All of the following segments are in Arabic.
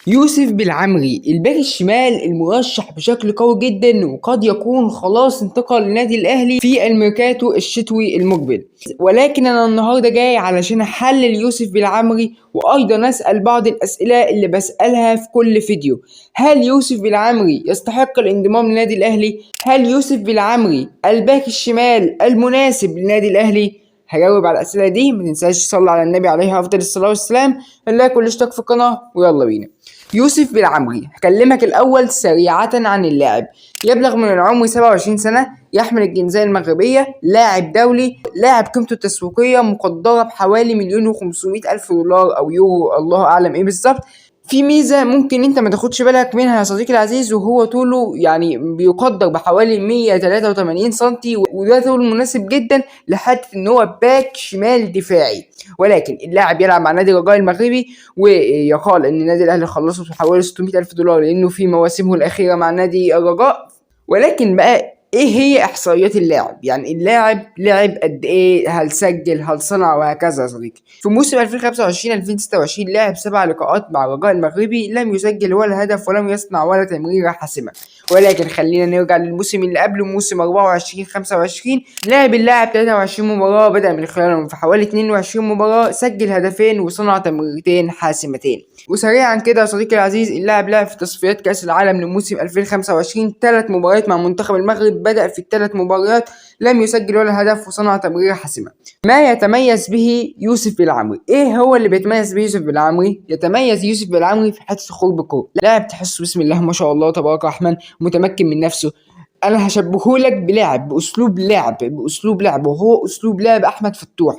يوسف بالعمري الباك الشمال المرشح بشكل قوي جدا، وقد يكون خلاص انتقل للنادي الاهلي في الميركاتو الشتوي المقبل. ولكن انا النهارده جاي علشان احلل يوسف بالعمري، وايضا اسال بعض الاسئله اللي بسالها في كل فيديو. هل يوسف بالعمري يستحق الانضمام للنادي الاهلي؟ هل يوسف بالعمري الباك الشمال المناسب للنادي الاهلي؟ هجاوب على الاسئله دي. ما تنساش تصلي على النبي عليه افضل الصلاه والسلام، لايك والاشتراك في القناه، ويلا بينا. يوسف بالعمري، هكلمك الأول سريعة عن اللاعب. يبلغ من العمر 27 سنة، يحمل الجنسية المغربية، لاعب دولي، لاعب قيمته التسويقية مقدرة بحوالي 1,500,000 دولار أو يورو، الله أعلم إيه بالظبط. في ميزة ممكن انت ما تاخدش بالك منها يا صديقي العزيز، وهو طوله يعني بيقدر بحوالي 183 سنتي، وده طول مناسب جدا لحد ان هو باك شمال دفاعي. ولكن اللاعب يلعب مع نادي الرجاء المغربي، ويقال ان النادي الاهلي خلصه بحوالي 600,000 دولار لانه في مواسمه الاخيره مع نادي الرجاء. ولكن بقى ايه هي احصائيات اللاعب؟ يعني اللاعب لعب قد ايه، هل سجل، هل صنع، وهكذا يا صديقي. في موسم 2025 2026 لعب 7 لقاءات مع الرجاء المغربي، لم يسجل ولا هدف ولم يصنع ولا تمريره حاسمه. ولكن خلينا نرجع للموسم اللي قبله، موسم 24 25 لعب اللاعب 23 مباراه، بدأ من خلالهم في حوالي 22 مباراه سجل هدفين وصنع تمريرتين حاسمتين. وسريعا كده يا صديقي العزيز، اللاعب لعب في تصفيات كأس العالم لموسم 2025 3 مباريات مع منتخب المغرب، بدأ في ال3 مباريات لم يسجل ولا هدف وصنع تمريرة حاسمة. ما يتميز به يوسف بالعمري؟ ايه هو اللي بيتميز به يوسف بالعمري؟ يتميز يوسف بالعمري في حته الخروج بالكوره. لاعب تحسه بسم الله ما شاء الله تبارك الرحمن، متمكن من نفسه. انا هشبههولك بلاعب باسلوب لعب وهو اسلوب لعب احمد فتوح.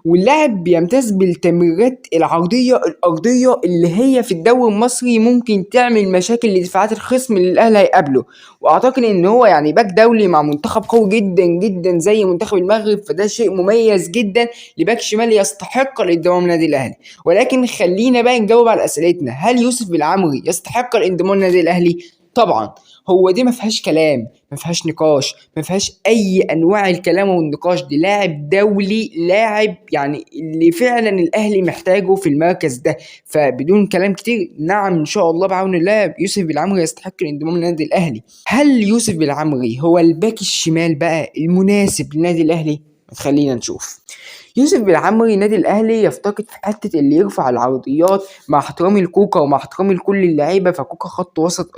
واللاعب بيمتاز بالتمريرات العرضيه الارضيه اللي هي في الدوري المصري ممكن تعمل مشاكل لدفاعات الخصم اللي الاهلي هيقابله. واعتقد ان هو يعني باك دولي مع منتخب قوي جدا جدا زي منتخب المغرب، فده شيء مميز جدا لباك شمال يستحق الانضمام للنادي الاهلي. ولكن خلينا بقى نجاوب على اسئلتنا. هل يوسف بالعمري يستحق الانضمام للنادي الاهلي؟ طبعا. هو دي ما فيهاش كلام، ما فيهاش نقاش، ما فيهاش اي انواع الكلام والنقاش. دي لاعب دولي، لاعب يعني اللي فعلا الاهلي محتاجه في المركز ده. فبدون كلام كتير، نعم ان شاء الله بعون الله يوسف بالعمري يستحق الانضمام للنادي الاهلي. هل يوسف بالعمري هو الباك الشمال بقى المناسب للنادي الاهلي؟ خلينا نشوف. يوسف بالعمري النادي الاهلي يفتقد في حته اللي يرفع العرضيات، مع احترامي لكوكا ومع احترامي لكل اللعيبه، فكوكا خط وسط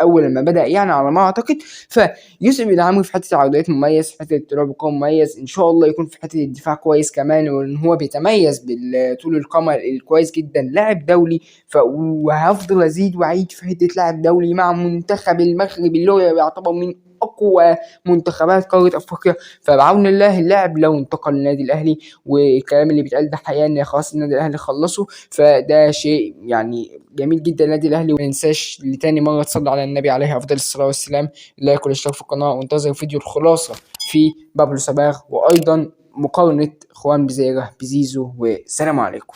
اول لما بدا يعني على ما اعتقد. فيوسف بالعمري في حته العرضيات مميز، في حته التراب القوه مميز، ان شاء الله يكون في حته الدفاع كويس كمان، وان هو بيتميز بالطول القامه الكويس جدا، لاعب دولي. وهفضل ازيد واعيد في حته لاعب دولي مع منتخب المغرب اللي هو يعتبر من اقوى منتخبات قاره افريقيا. فبعون الله اللاعب لو انتقل للنادي الاهلي، والكلام اللي بيتقال ده حقيقه ان خلاص النادي الاهلي خلصه، فده شيء يعني جميل جدا للنادي الاهلي. وما ننساش لتاني مره تصلي على النبي عليه افضل الصلاه والسلام، لايك والاشتراك في القناه، وانتظر فيديو الخلاصه في بابلو سباغ، وايضا مقارنه خوان بزيره بزيزو. والسلام عليكم.